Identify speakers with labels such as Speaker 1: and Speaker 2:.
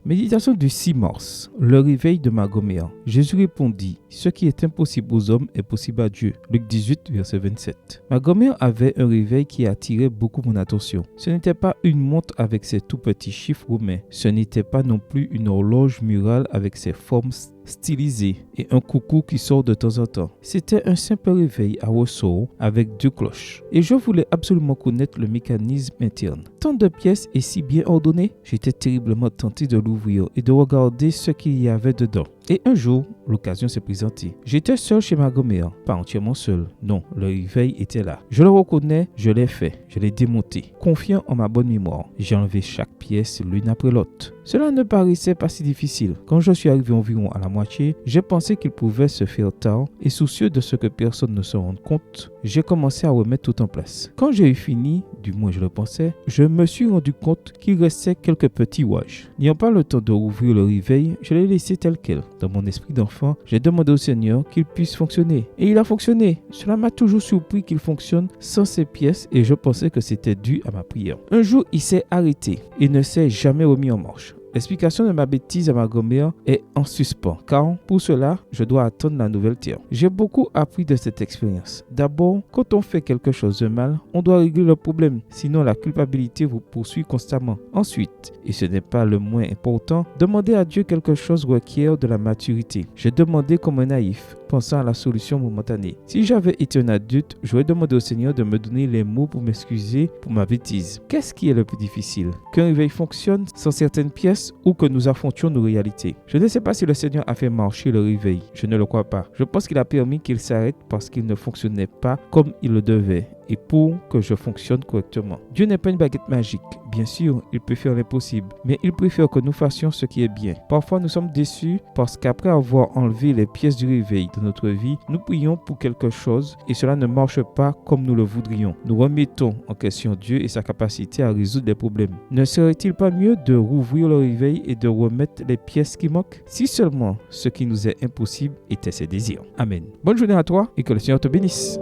Speaker 1: Méditation du 6 mars. Le réveil de ma grand-mère. Jésus répondit, « Ce qui est impossible aux hommes est possible à Dieu. » Luc 18, verset 27. Ma grand-mère avait un réveil qui attirait beaucoup mon attention. Ce n'était pas une montre avec ses tout petits chiffres romains. Ce n'était pas non plus une horloge murale avec ses formes stylisées et un coucou qui sort de temps en temps. C'était un simple réveil à ressort avec 2 cloches. Et je voulais absolument connaître le mécanisme interne. Tant de pièces et si bien ordonnées, j'étais terriblement tenté de l'ouvrir et de regarder ce qu'il y avait dedans. Et un jour, l'occasion s'est présentée. J'étais seul chez ma grand-mère, pas entièrement seul. Non, le réveil était là. Je le reconnais, je l'ai fait, je l'ai démonté. Confiant en ma bonne mémoire, j'ai enlevé chaque pièce l'une après l'autre. Cela ne paraissait pas si difficile. Quand je suis arrivé environ à la moitié, j'ai pensé qu'il pouvait se faire tard et soucieux de ce que personne ne se rende compte, j'ai commencé à remettre tout en place. Quand j'ai eu fini, du moins je le pensais, je me suis rendu compte qu'il restait quelques petits rouages. N'ayant pas le temps de rouvrir le réveil, je l'ai laissé tel quel. Dans mon esprit d'enfant, j'ai demandé au Seigneur qu'il puisse fonctionner. Et il a fonctionné. Cela m'a toujours surpris qu'il fonctionne sans ces pièces et je pensais que c'était dû à ma prière. Un jour, il s'est arrêté et ne s'est jamais remis en marche. L'explication de ma bêtise à ma grand-mère est en suspens, car pour cela, je dois attendre la nouvelle terre. J'ai beaucoup appris de cette expérience. D'abord, quand on fait quelque chose de mal, on doit régler le problème, sinon la culpabilité vous poursuit constamment. Ensuite, et ce n'est pas le moins important, demander à Dieu quelque chose requiert de la maturité. J'ai demandé comme un naïf, pensant à la solution momentanée. Si j'avais été un adulte, j'aurais demandé au Seigneur de me donner les mots pour m'excuser pour ma bêtise. Qu'est-ce qui est le plus difficile? Qu'un réveil fonctionne sans certaines pièces ou que nous affrontions nos réalités? Je ne sais pas si le Seigneur a fait marcher le réveil. Je ne le crois pas. Je pense qu'il a permis qu'il s'arrête parce qu'il ne fonctionnait pas comme il le devait et pour que je fonctionne correctement. Dieu n'est pas une baguette magique. Bien sûr, il peut faire l'impossible, mais il préfère que nous fassions ce qui est bien. Parfois, nous sommes déçus parce qu'après avoir enlevé les pièces du réveil de notre vie, nous prions pour quelque chose et cela ne marche pas comme nous le voudrions. Nous remettons en question Dieu et sa capacité à résoudre les problèmes. Ne serait-il pas mieux de rouvrir le réveil et de remettre les pièces qui manquent? Si seulement ce qui nous est impossible était ses désirs. Amen. Bonne journée à toi et que le Seigneur te bénisse.